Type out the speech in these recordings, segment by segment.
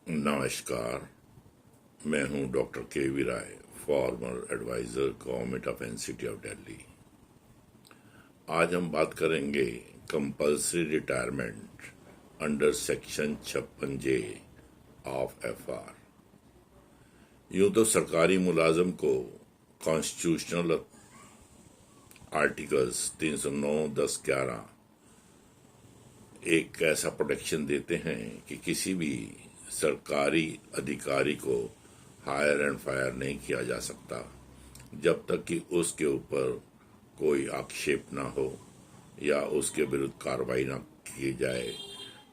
नमस्कार। मैं हूं doctor K V Rai, former adviser government of NCT of Delhi. आज हम बात करेंगे compulsory retirement under section 56J of FR. यूं तो सरकारी मुलाजम को कॉन्स्टिट्यूशनल आर्टिकल्स 309, 10, 11 एक ऐसा प्रोटेक्शन देते हैं कि किसी भी सरकारी अधिकारी को हायर एंड फायर नहीं किया जा सकता जब तक कि उसके ऊपर कोई आक्षेप ना हो या उसके विरुद्ध कार्रवाई ना की जाए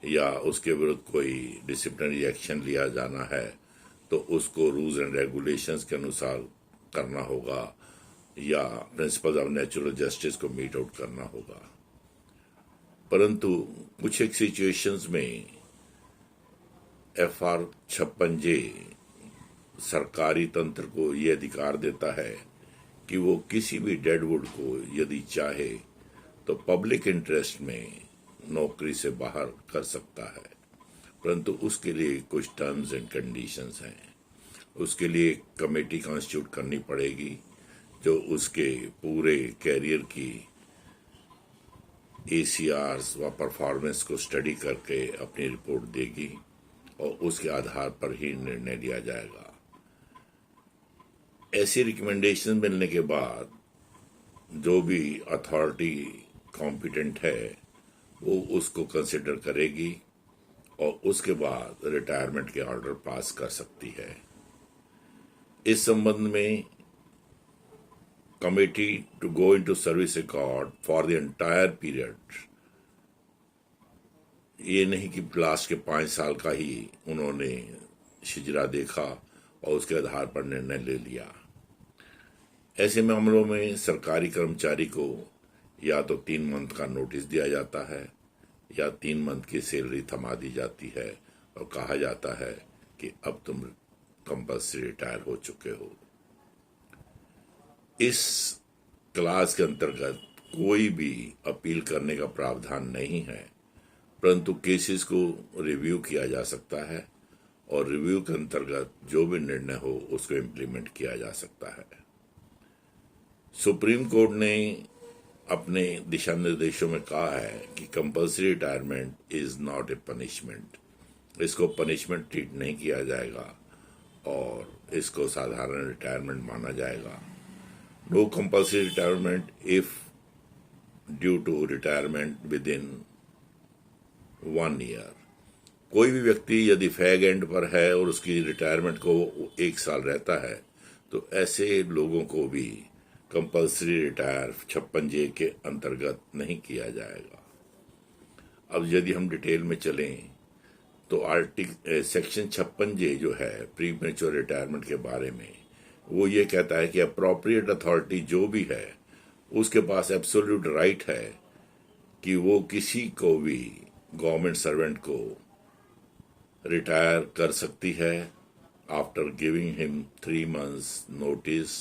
या उसके विरुद्ध कोई डिसिप्लिनरी एक्शन लिया जाना है तो उसको रूल्स एंड रेगुलेशंस के अनुसार करना होगा या प्रिंसिपल ऑफ नेचुरल जस्टिस को मीट आउट करना होगा। परंतु कुछ एक सिचुएशंस में एफआर 56J सरकारी तंत्र को ये अधिकार देता है कि वो किसी भी डेडवुड को यदि चाहे तो पब्लिक इंटरेस्ट में नौकरी से बाहर कर सकता है, परंतु उसके लिए कुछ टर्म्स एंड कंडीशंस हैं। उसके लिए कमेटी कॉन्स्टिट्यूट करनी पड़ेगी जो उसके पूरे कैरियर की ACRs व परफॉर्मेंस को स्टडी करके अपनी रिपोर्ट देगी और उसके आधार पर ही निर्णय लिया जाएगा। ऐसी रिकमेंडेशन मिलने के बाद जो भी अथॉरिटी कॉम्पिटेंट है वो उसको कंसिडर करेगी और उसके बाद रिटायरमेंट के ऑर्डर पास कर सकती है। इस संबंध में committee to go into service record for the entire period, ये नहीं कि लास्ट के 5 साल का ही उन्होंने शिजरा देखा और उसके आधार पर निर्णय ले लिया। ऐसे मामलों में सरकारी कर्मचारी को या तो 3 मंथ का नोटिस दिया जाता है या 3 मंथ की सैलरी थमा दी जाती है और कहा जाता है कि अब तुम कंपल्सरी रिटायर हो चुके हो। इस क्लास के अंतर्गत कोई भी अपील करने का प्रावधान नहीं है, परंतु केसेस को रिव्यू किया जा सकता है और रिव्यू के अंतर्गत जो भी निर्णय हो उसको इम्प्लीमेंट किया जा सकता है। सुप्रीम कोर्ट ने अपने दिशा निर्देशों में कहा है कि compulsory retirement is not a punishment, इसको पनिशमेंट ट्रीट नहीं किया जाएगा और इसको साधारण रिटायरमेंट माना जाएगा। No compulsory retirement if due to retirement within 1 year. कोई भी व्यक्ति यदि फैग एंड पर है और उसकी रिटायरमेंट को 1 साल रहता है तो ऐसे लोगों को भी कंपल्सरी रिटायर 56J के अंतर्गत नहीं किया जाएगा। अब यदि हम डिटेल में चलें तो सेक्शन 56J जो है प्री मैच्योर रिटायरमेंट के बारे में, वो ये कहता है कि अप्रोप्रिएट अथॉरिटी जो भी है उसके पास एब्सोल्यूट राइट है कि वो किसी को भी गवर्नमेंट सर्वेंट को रिटायर कर सकती है after giving him 3 months notice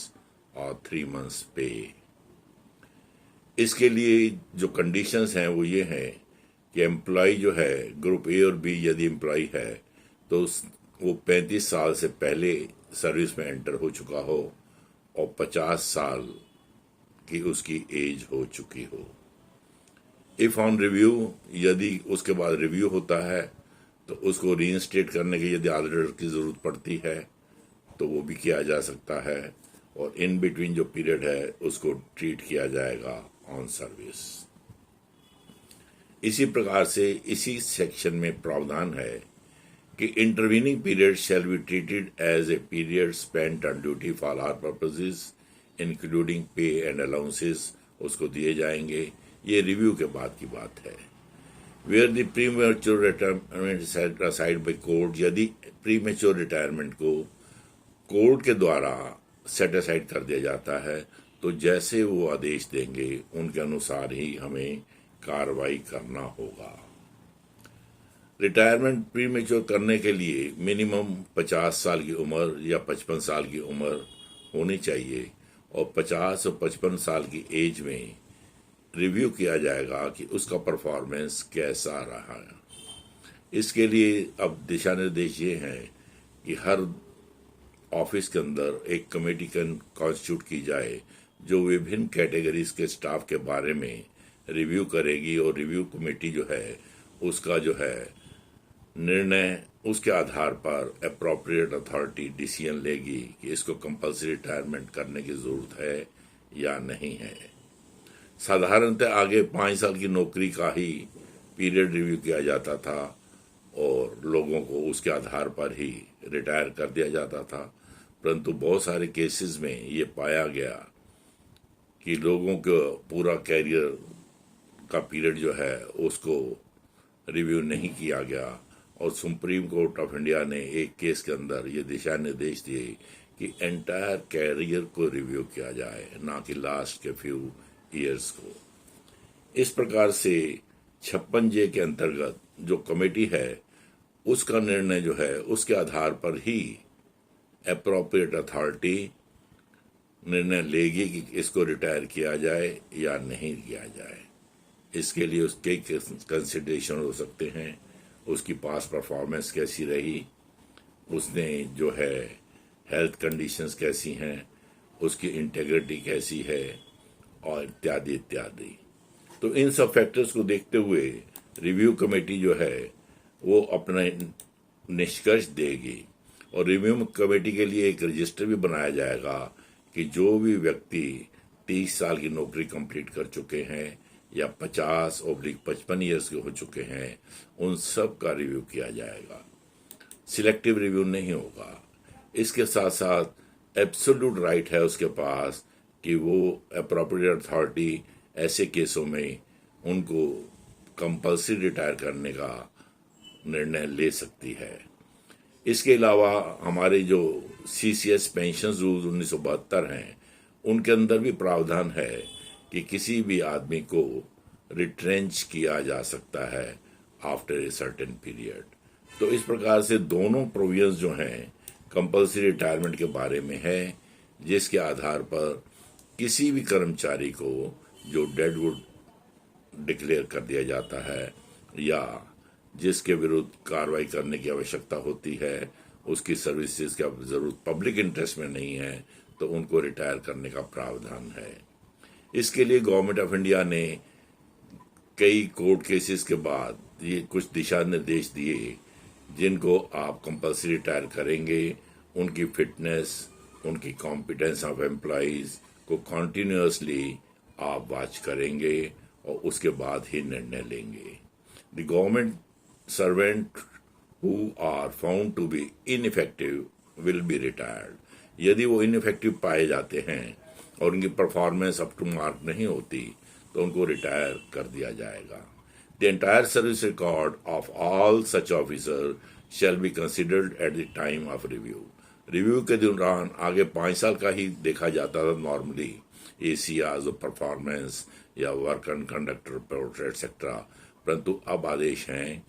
और 3 months पे। इसके लिए जो कंडीशंस हैं वो ये हैं कि एम्प्लॉय जो है ग्रुप ए और बी यदि एम्प्लॉय है तो वो 35 साल से पहले सर्विस में एंटर हो चुका हो और 50 साल की उसकी एज हो चुकी हो। इफ ऑन रिव्यू, यदि उसके बाद रिव्यू होता है तो उसको रीइंस्टेट करने की यदि ऑर्डर की जरूरत पड़ती है तो वो भी किया जा सकता है और इन बिटवीन जो पीरियड है उसको ट्रीट किया जाएगा ऑन सर्विस। इसी प्रकार से इसी सेक्शन में प्रावधान है कि intervening period shall be treated as a period spent on duty for all purposes including pay and allowances, उसको दिए जाएंगे। ये रिव्यू के बाद की बात है। Where the premature retirement set aside by court, यदि प्रीमेच्योर रिटायरमेंट को कोर्ट के द्वारा सेट असाइड कर दिया जाता है तो जैसे वो आदेश देंगे उनके अनुसार ही हमें कार्रवाई करना होगा। रिटायरमेंट प्रीमेच्योर करने के लिए मिनिमम 50 साल की उम्र या 55 साल की उम्र होनी चाहिए और 50 और 55 साल की एज में रिव्यू किया जाएगा कि उसका परफॉर्मेंस कैसा रहा है। इसके लिए अब दिशा निर्देश ये हैं कि हर ऑफिस के अंदर एक कमेटी कॉन्स्टिट्यूट की जाए जो विभिन्न कैटेगरीज के स्टाफ के बारे में रिव्यू करेगी, और रिव्यू कमेटी जो है उसका जो है निर्णय उसके आधार पर अप्रोप्रिएट अथॉरिटी डिसीजन लेगी कि इसको कंपल्सरी रिटायरमेंट करने की जरूरत है या नहीं है। साधारणतः आगे 5 साल की नौकरी का ही पीरियड रिव्यू किया जाता था और लोगों को उसके आधार पर ही रिटायर कर दिया जाता था, परंतु बहुत सारे केसेस में ये पाया गया कि लोगों को पूरा कैरियर का पीरियड जो है उसको रिव्यू नहीं किया गया, और सुप्रीम कोर्ट ऑफ इंडिया ने एक केस के अंदर ये दिशा निर्देश दिए कि एंटायर कैरियर को रिव्यू किया जाए, ना कि लास्ट के फ्यू ईयर्स को। इस प्रकार से 56J के अंतर्गत जो कमेटी है उसका निर्णय जो है उसके आधार पर ही अप्रोप्रिएट अथॉरिटी निर्णय लेगी कि इसको रिटायर किया जाए या नहीं किया जाए। इसके लिए उसके कंसिडरेशन हो सकते हैं, उसकी पास परफॉर्मेंस कैसी रही, उसने जो है हेल्थ कंडीशंस कैसी हैं, उसकी इंटेग्रिटी कैसी है, और इत्यादि इत्यादि। तो इन सब फैक्टर्स को देखते हुए रिव्यू कमेटी जो है वो अपना निष्कर्ष देगी, और रिव्यू कमेटी के लिए एक रजिस्टर भी बनाया जाएगा कि जो भी व्यक्ति 30 साल की नौकरी कंप्लीट कर चुके हैं या 50/55 ईयर्स के हो चुके हैं, उन सब का रिव्यू किया जाएगा। सिलेक्टिव रिव्यू नहीं होगा। इसके साथ साथ एब्सोल्यूट राइट है उसके पास कि वो अप्रोप्रिएट अथॉरिटी ऐसे केसों में उनको कंपल्सरी रिटायर करने का निर्णय ले सकती है। इसके अलावा हमारे जो CCS पेंशन रूल्स 1972 हैं उनके अंदर भी प्रावधान है कि किसी भी आदमी को रिट्रेंच किया जा सकता है आफ्टर ए सर्टेन पीरियड। तो इस प्रकार से दोनों प्रोविजंस जो हैं कंपल्सरी रिटायरमेंट के बारे में है, जिसके आधार पर किसी भी कर्मचारी को जो डेडवुड डिक्लेयर कर दिया जाता है या जिसके विरुद्ध कार्रवाई करने की आवश्यकता होती है, उसकी सर्विसेज का जरूरत पब्लिक इंटरेस्ट में नहीं है, तो उनको रिटायर करने का प्रावधान है। इसके लिए गवर्नमेंट ऑफ इंडिया ने कई कोर्ट केसेस के बाद ये कुछ दिशा निर्देश दिए जिनको आप कंपल्सरी रिटायर करेंगे, उनकी फिटनेस, उनकी कॉम्पिटेंस ऑफ एम्प्लॉइज को कॉन्टिन्यूसली आप वॉच करेंगे और उसके बाद ही निर्णय लेंगे। The government servant who are found to be ineffective will be retired. यदि वो इनइफेक्टिव पाए जाते हैं और उनकी परफॉर्मेंस अप टू मार्क नहीं होती तो उनको रिटायर कर दिया जाएगा। The entire service record of all such officer shall be considered at the time of review. Review के दौरान आगे 5 साल का ही देखा जाता था नॉर्मली, ACRs परफॉर्मेंस या work and conduct report etcetera, परंतु अब आदेश हैं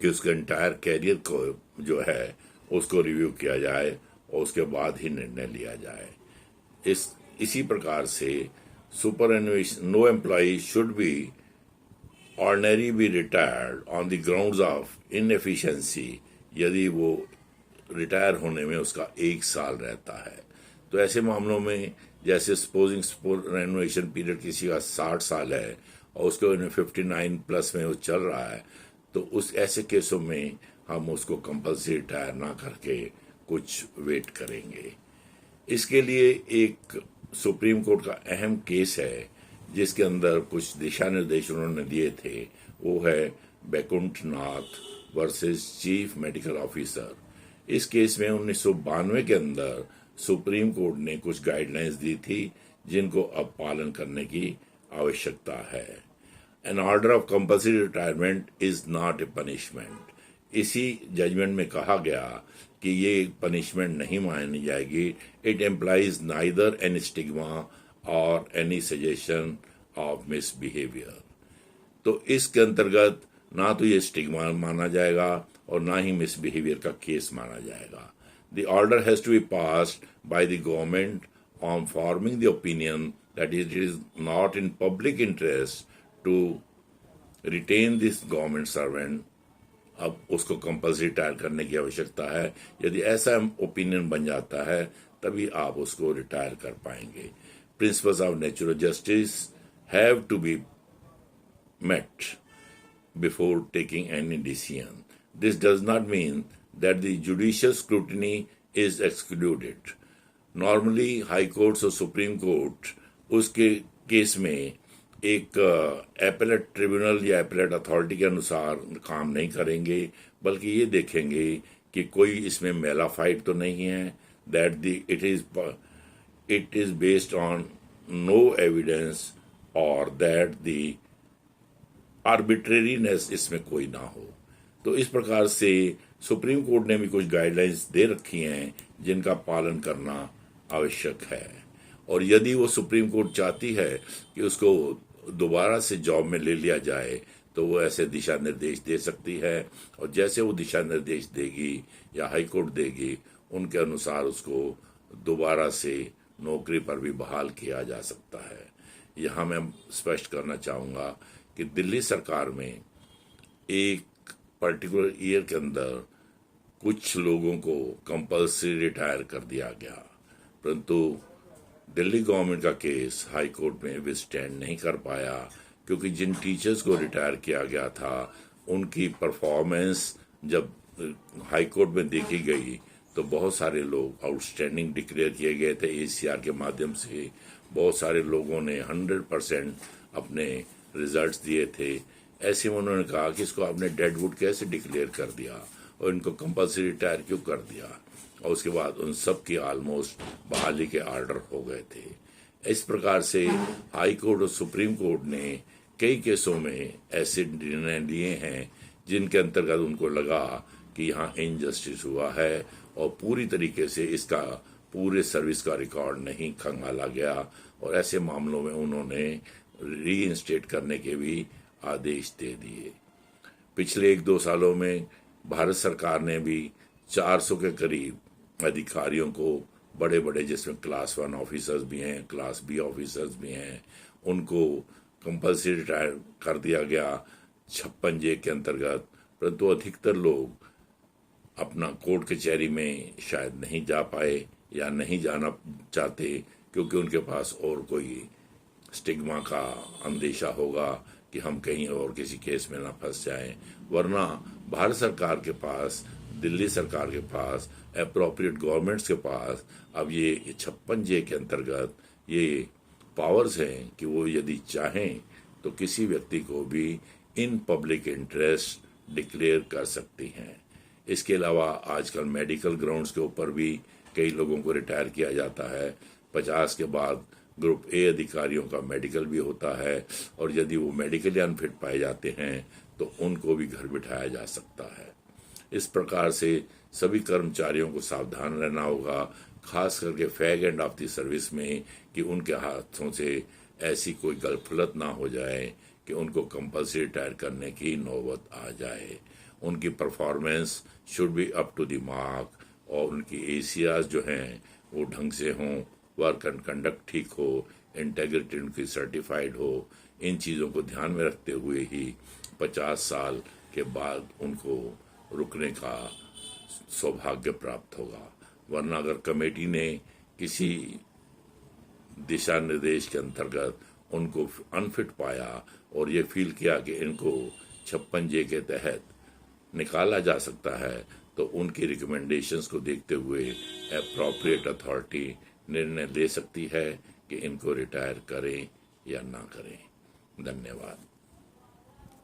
कि उसके एंटायर कैरियर को जो है उसको रिव्यू किया जाए और उसके बाद ही निर्णय लिया जाए। इसी प्रकार से superannuation no employee should be ordinary be retired on the grounds of inefficiency यदि वो रिटायर होने में उसका 1 साल रहता है। तो ऐसे मामलों में जैसे सपोजिंग सुपरएनुएशन पीरियड किसी का 60 साल है और उसको 59+ में वो चल रहा है, तो उस ऐसे केसों में हम उसको कंपल्सरी रिटायर ना करके कुछ वेट करेंगे। इसके लिए एक सुप्रीम कोर्ट का अहम केस है जिसके अंदर कुछ दिशा निर्देश उन्होंने दिए थे, वो है बैकुंठ नाथ वर्सेस चीफ मेडिकल ऑफिसर। इस केस में 1992 के अंदर सुप्रीम कोर्ट ने कुछ गाइडलाइंस दी थी जिनको अब पालन करने की आवश्यकता है। An order of compulsory retirement is not a punishment. इसी जजमेंट में कहा गया कि ये पनिशमेंट नहीं मानी जाएगी। It implies neither any stigma और एनी सजेशन ऑफ मिसबिहेवियर। तो इसके अंतर्गत ना तो ये स्टिग्मा माना जाएगा और ना ही मिसबिहेवियर का केस माना जाएगा। The order has to be passed by the government on forming the opinion that it is not in public interest to retain this government servant अब उसको कंपल्सरी रिटायर करने की आवश्यकता है। यदि ऐसा ओपिनियन बन जाता है तभी आप उसको रिटायर कर पाएंगे। Principles of natural justice have to be met before taking any decision. This does not mean that the judicial scrutiny is excluded. Normally, High Courts और Supreme Court उसके केस में एक एपेलेट ट्रिब्यूनल या appellate authority के अनुसार काम नहीं करेंगे, बल्कि ये देखेंगे कि कोई इसमें मेलाफाइड तो नहीं है, that it is based on no evidence और दैट दी आर्बिट्रेरीनेस इसमें कोई ना हो। तो इस प्रकार से सुप्रीम कोर्ट ने भी कुछ गाइडलाइंस दे रखी हैं जिनका पालन करना आवश्यक है। और यदि वो सुप्रीम कोर्ट चाहती है कि उसको दोबारा से जॉब में ले लिया जाए तो वो ऐसे दिशा निर्देश दे सकती है, और जैसे वो दिशा निर्देश देगी या हाई कोर्ट देगी उनके अनुसार उसको दोबारा से नौकरी पर भी बहाल किया जा सकता है। यहाँ मैं स्पष्ट करना चाहूँगा कि दिल्ली सरकार में एक पर्टिकुलर ईयर के अंदर कुछ लोगों को कंपल्सरी रिटायर कर दिया गया, परंतु दिल्ली गवर्नमेंट का केस हाई कोर्ट में विथस्टैंड नहीं कर पाया, क्योंकि जिन टीचर्स को रिटायर किया गया था उनकी परफॉर्मेंस जब हाई कोर्ट में देखी गई तो बहुत सारे लोग आउटस्टैंडिंग डिक्लेयर किए गए थे। ACR के माध्यम से बहुत सारे लोगों ने 100% अपने रिजल्ट्स दिए थे। ऐसे में उन्होंने कहा कि इसको आपने डेडवुड कैसे डिक्लेयर कर दिया और इनको कंपल्सरी रिटायर क्यों कर दिया, और उसके बाद उन सब की ऑलमोस्ट बहाली के ऑर्डर हो गए थे। इस प्रकार से हाई कोर्ट और सुप्रीम कोर्ट ने कई केसों में ऐसे निर्णय लिए हैं जिनके अंतर्गत उनको लगा कि यहाँ इनजस्टिस हुआ है और पूरी तरीके से इसका पूरे सर्विस का रिकॉर्ड नहीं खंगाला गया, और ऐसे मामलों में उन्होंने रीइंस्टेट करने के भी आदेश दे दिए। पिछले 1-2 सालों में भारत सरकार ने भी 400 के करीब अधिकारियों को, बड़े बड़े जिसमें क्लास 1 ऑफिसर्स भी हैं, क्लास B ऑफिसर्स भी हैं, उनको कंपल्सरी रिटायर कर दिया गया 56J के अंतर्गत। परंतु अधिकतर लोग अपना कोर्ट कचहरी में शायद नहीं जा पाए या नहीं जाना चाहते, क्योंकि उनके पास और कोई स्टिग्मा का अंदेशा होगा कि हम कहीं और किसी केस में ना फंस जाएं। वरना भारत सरकार के पास, दिल्ली सरकार के पास, एप्रोप्रिएट गवर्नमेंट्स के पास अब ये 56J के अंतर्गत ये पावर्स हैं कि वो यदि चाहें तो किसी व्यक्ति को भी इन पब्लिक इंटरेस्ट डिक्लेयर कर सकती हैं। इसके अलावा आजकल मेडिकल ग्राउंड्स के ऊपर भी कई लोगों को रिटायर किया जाता है। 50 के बाद ग्रुप A अधिकारियों का मेडिकल भी होता है, और यदि वो मेडिकली अनफिट पाए जाते हैं तो उनको भी घर बिठाया जा सकता है। इस प्रकार से सभी कर्मचारियों को सावधान रहना होगा, खास करके fag end of the service में, कि उनके हाथों से ऐसी कोई गलफलत ना हो जाए कि उनको कंपल्सरी रिटायर करने की नौबत आ जाए। उनकी performance should be up to the mark, और उनकी ACRs जो हैं वो ढंग से हों, वर्क एंड कंडक्ट ठीक हो, इंटेग्रिटी उनकी सर्टिफाइड हो। इन चीज़ों को ध्यान में रखते हुए ही 50 साल के बाद उनको रुकने का सौभाग्य प्राप्त होगा। वरना अगर कमेटी ने किसी दिशा निर्देश के अंतर्गत उनको अनफिट पाया और ये फील किया कि इनको 56J के तहत निकाला जा सकता है, तो उनकी रिकमेंडेशंस को देखते हुए एप्रोप्रिएट अथॉरिटी निर्णय ले सकती है कि इनको रिटायर करें या ना करें। धन्यवाद।